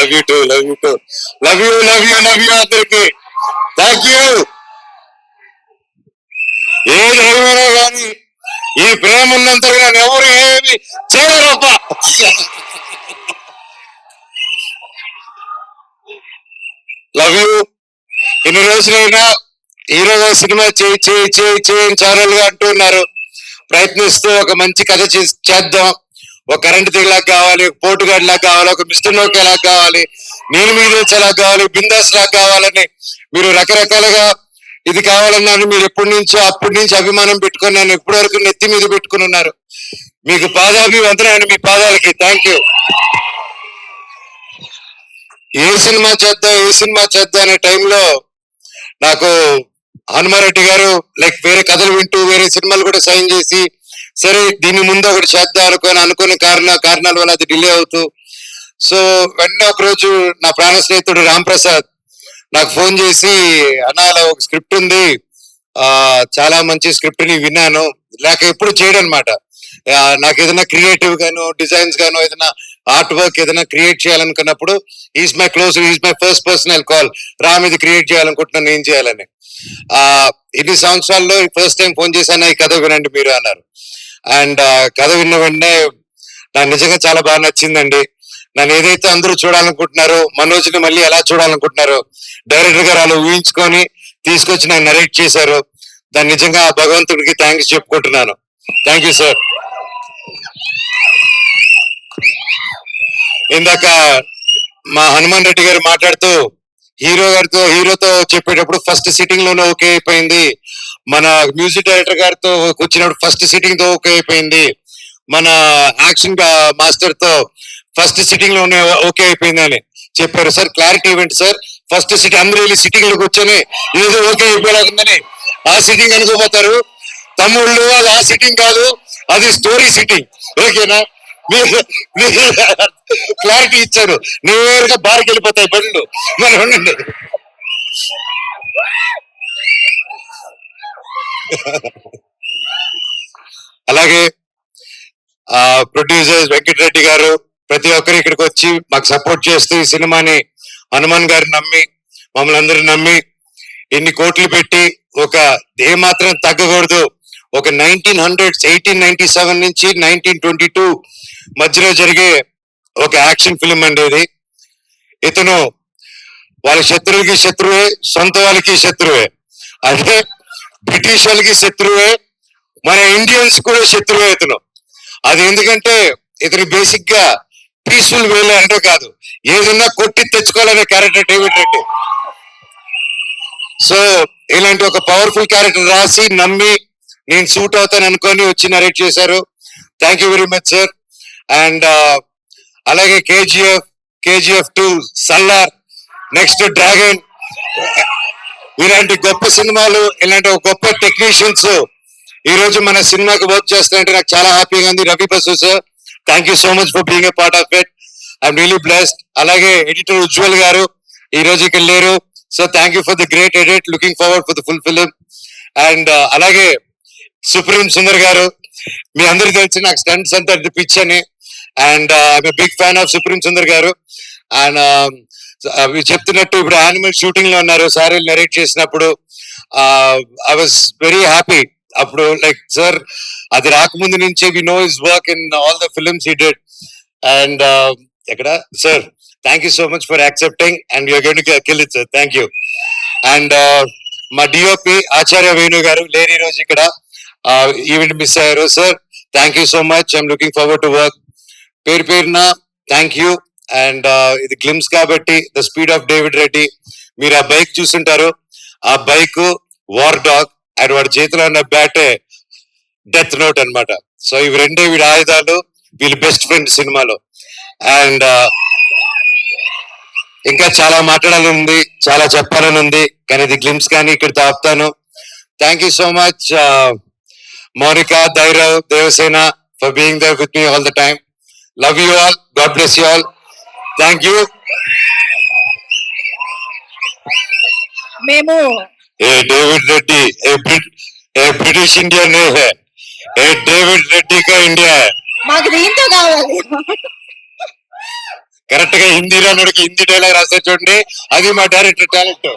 Love you two love you two love you love you love you అందరికి thank you. ఏది ఏమైనా కానీ ఈ ప్రేమ ఉన్నంతగా నేను ఎవరు ఏమి చేయలేరప్ప. Love you. ఇన్ని రోజులైనా హీరోగా సినిమా చేయి చేయి చేయి చేయని ఛానల్ గా అంటున్నారు. ప్రయత్నిస్తూ ఒక మంచి కథ చేద్దాం. ఒక కరెంట్ తీగలాగా కావాలి, ఒక పోటుగాడి లాగా కావాలి, ఒక మిస్టర్ నోకే లాగా కావాలి, నేను మీద వచ్చేలాగా కావాలి, బిందాస్ లాగా కావాలని మీరు రకరకాలుగా ఇది కావాలన్నాను. మీరు అప్పటి నుంచి అభిమానం పెట్టుకొని నన్ను ఇప్పటి వరకు నెత్తి మీద పెట్టుకుని ఉన్నారు. మీకు పాదాభివందనాలు, మీ పాదాలకి థ్యాంక్ యూ. ఏ సినిమా చేద్దాం అనే టైంలో నాకు హనుమారెడ్డి గారు లైక్ వేరే కథలు వింటూ వేరే సినిమాలు కూడా సైన్ చేసి, సరే దీని ముందు ఒకటి చేద్దాం అనుకుని కారణాల వల్ల అది డిలే అవుతూ, సో వెంటనే ఒక రోజు నా ప్రాణ స్నేహితుడు రామ్ ప్రసాద్ నాకు ఫోన్ చేసి, అన్నా ఒక స్క్రిప్ట్ ఉంది, చాలా మంచి స్క్రిప్ట్ ని విన్నాను, లేక ఎప్పుడు చేయడం అనమాట. నాకు ఏదైనా క్రియేటివ్ గాను డిజైన్స్ గాను ఏదైనా ఆర్ట్ వర్క్ ఏదైనా క్రియేట్ చేయాలనుకున్నప్పుడు is my first personal call, Ram ఇది క్రియేట్ చేయాలనుకుంటున్నాను, ఏం చేయాలని. ఇన్ని సంవత్సరాల్లో ఫస్ట్ టైం ఫోన్ చేశాను, ఈ కథ వినండి మీరు అన్నారు. అండ్ కథ విన్న వెంటనే నాకు నిజంగా చాలా బాగా నచ్చిందండి. నన్ను ఏదైతే అందరూ చూడాలనుకుంటున్నారో, మనోజ్ని మళ్ళీ ఎలా చూడాలనుకుంటున్నారో డైరెక్టర్ గారు అలా ఊహించుకొని తీసుకొచ్చి నాకు నరేట్ చేశారు. దాన్ని నిజంగా భగవంతుడికి థ్యాంక్స్ చెప్పుకుంటున్నాను. Thank you sir. ఇందాక మా హనుమాన్ రెడ్డి గారు మాట్లాడుతూ హీరోతో చెప్పేటప్పుడు ఫస్ట్ సిట్టింగ్ లోనే ఓకే అయిపోయింది, మన మ్యూజిక్ డైరెక్టర్ గారితో కూర్చున్నప్పుడు ఫస్ట్ సిట్టింగ్ తో ఓకే అయిపోయింది, మన యాక్షన్ మాస్టర్ తో ఫస్ట్ సిట్టింగ్ లోనే ఓకే అయిపోయింది అని చెప్పారు. సార్ క్లారిటీ ఇవ్వండి సార్. ఫస్ట్ సిట్టింగ్ అందరూ వెళ్ళి సిట్టింగ్ లో కూర్చొని ఏదో ఓకే అయిపోయిందని ఆ సిట్టింగ్ అనుకోపోతారు. తమ్ముళ్ళు అది ఆ సిట్టింగ్ కాదు, అది స్టోరీ సిట్టింగ్. ఓకేనా? క్లారిటీ ఇచ్చారు. నేరుగా బార్కి వెళ్ళిపోతాయి బండ్లు. మరి ఉండండి. అలాగే ప్రొడ్యూసర్స్ వెంకటరెడ్డి గారు ప్రతి ఒక్కరు ఇక్కడికి వచ్చి మాకు సపోర్ట్ చేస్తూ ఈ సినిమాని హనుమాన్ గారు నమ్మి మమ్మల్ని అందరూ నమ్మి ఇన్ని కోట్లు పెట్టి ఒక ఏమాత్రం తగ్గకూడదు, ఒక 1897 నుంచి 1922 మధ్యలో జరిగే ఒక యాక్షన్ ఫిల్మ్ అండి ఇది. ఇతను వాళ్ళ శత్రువులకి శత్రువే, సొంత వాళ్ళకి శత్రువే. అదే బ్రిటిష్ వాళ్ళకి శత్రువే, మన ఇండియన్స్ కూడా శత్రువే ఇతను. అది ఎందుకంటే ఇతను బేసిక్ గా పీస్ఫుల్ వేలో అంటే కాదు, ఏదన్నా కొట్టి తెచ్చుకోవాలనే క్యారెక్టర్ డేవిడ్ రెడ్డి. సో ఇలాంటి ఒక పవర్ఫుల్ క్యారెక్టర్ రాసి నమ్మి నేను సూట్ అవుతాను అనుకొని వచ్చి నరేట్ చేశారు. Thank you very much sir. And అలాగే కేజీఎఫ్ 2, సల్లార్, నెక్స్ట్ డ్రాగన్, ఇలాంటి గొప్ప సినిమాలు, ఇలాంటి ఒక గొప్ప టెక్నీషియన్స్ ఈ రోజు మన సినిమాకి వర్క్ చేస్తారంటే నాకు చాలా హ్యాపీగా ఉంది. Ravi Basu sir, thank you so much for being a part of it. I'm really blessed. అలాగే ఎడిటర్ ఉజ్వల్ గారు ఈ రోజు ఇక్కడ లేరు, so thank you for the great edit. Looking forward for the full film. And అలాగే సుప్రీం సుందర్ గారు, మీ అందరికి తెలిసి నాకు స్టంట్స్ అంతా పిచ్ అని. And I'm big fan of Supreme Sundar garu. And చెప్తున్నట్టు ఇప్పుడు యానిమల్ షూటింగ్ లో ఉన్నారు, సార్ నరేట్ చేసినప్పుడు ఐ వాజ్ వెరీ హ్యాపీ. అప్పుడు లైక్ సార్ అది రాకముందు నుంచే we know his work in all the films he did. And ఎక్కడ sir, thank you so much for accepting and you're going to kill it sir. Thank you. And మా DOP Acharya Venu గారు లేని రోజు ఇక్కడ event miss అయ్యారు. Sir thank you so much, I'm looking forward to work. పేరున thank you. And ఇది glimpse కాబట్టి the speed of David Reddy, మీరు ఆ బైక్ చూస్తుంటారు, ఆ బైక్ వార్ డాగ్ అండ్ వాడి చేతిలో ఉన్న బ్యాటే డెత్ నోట్ అనమాట. సో ఇవి రెండే వీడి ఆయుధాలు, వీళ్ళు బెస్ట్ ఫ్రెండ్ సినిమాలో. అండ్ ఇంకా చాలా మాట్లాడాలని ఉంది, చాలా చెప్పాలని ఉంది, కానీ ఇది గ్లిమ్స్ కానీ ఇక్కడ ఆపుతాను. Thank you so much Mounika, Dhairav, Devasena for being there with me all the time. Love you all, God bless you all. Thank you. మేము ఏ డేవిడ్ రెడ్డి ఏ బ్రిటిష్ इंडिया नहीं है, ए डेविड रेड्डी का इंडिया है. మాకు దీంతో కావాలి. కరెక్ట్ గా హిందీ రానుడికి హిందీ డైలాగ్ రాస్తారు చూడండి, అది మా డైరెక్టర్ టాలెంట్.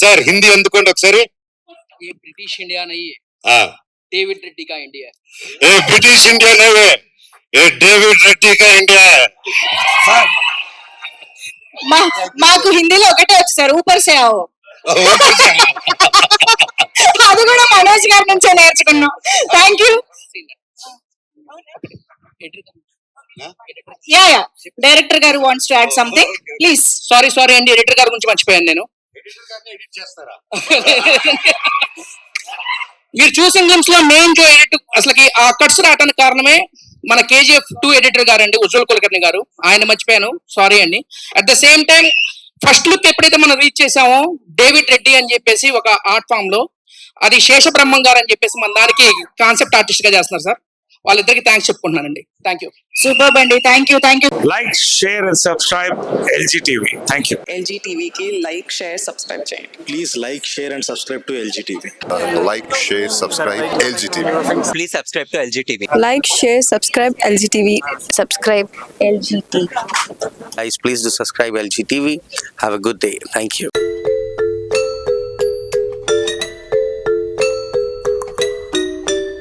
సార్ హిందీ అందుకోండి ఒకసారి. ये ब्रिटिश इंडिया नहीं है, ఆ, डेविड रेड्डी का इंडिया है. ఏ బ్రిటిష్ ఇండియా నేవే, ఏ డేవిడ్ రెడ్డి కా ఇండియా. మాకు హిందీలో ఒకటే వచ్చు సార్, ఊపర్ సే ఆవో. అది కూడా మనోజ్ గారి నుంచే నేర్చుకున్నాం. Thank you. Yeah yeah, director గారు wants to add something, please. Sorry అండి, ఎడిటర్ గారి గురించి మర్చిపోయాను నేను. మీరు చూసిన గేమ్స్ లో మెయిన్ జో ఎడిట్ అసలుకి ఆ కట్స్ రావడానికి కారణమే మన KGF2 ఎడిటర్ గారు అండి, ఉజ్వల్ కులకర్ణి గారు. ఆయన మర్చిపోయాను, సారీ అండి. At the same time first look ఎప్పుడైతే మనం రీచ్ చేసామో డేవిడ్ రెడ్డి అని చెప్పేసి ఒక ఆర్ట్ ఫామ్ లో, అది శేషబ్రహ్మం గారు అని చెప్పేసి మన దానికి కాన్సెప్ట్ ఆర్టిస్ట్ గా చేస్తున్నారు సార్. వాళ్ళిద్దరికి థ్యాంక్స్ చెప్పుకుంటున్నానండి. Thank you. సూపర్ అండి, thank you. Like, share and subscribe LG TV. Thank you. LG టీవీకి లైక్ షేర్ సబ్స్క్రైబ్ చేయండి. Please like, share and subscribe to LG TV. Like, share, subscribe LGTV. Please subscribe to LG TV. Like share subscribe LG TV. Subscribe LG TV. Guys, please do subscribe LG TV. Have a good day. Thank you.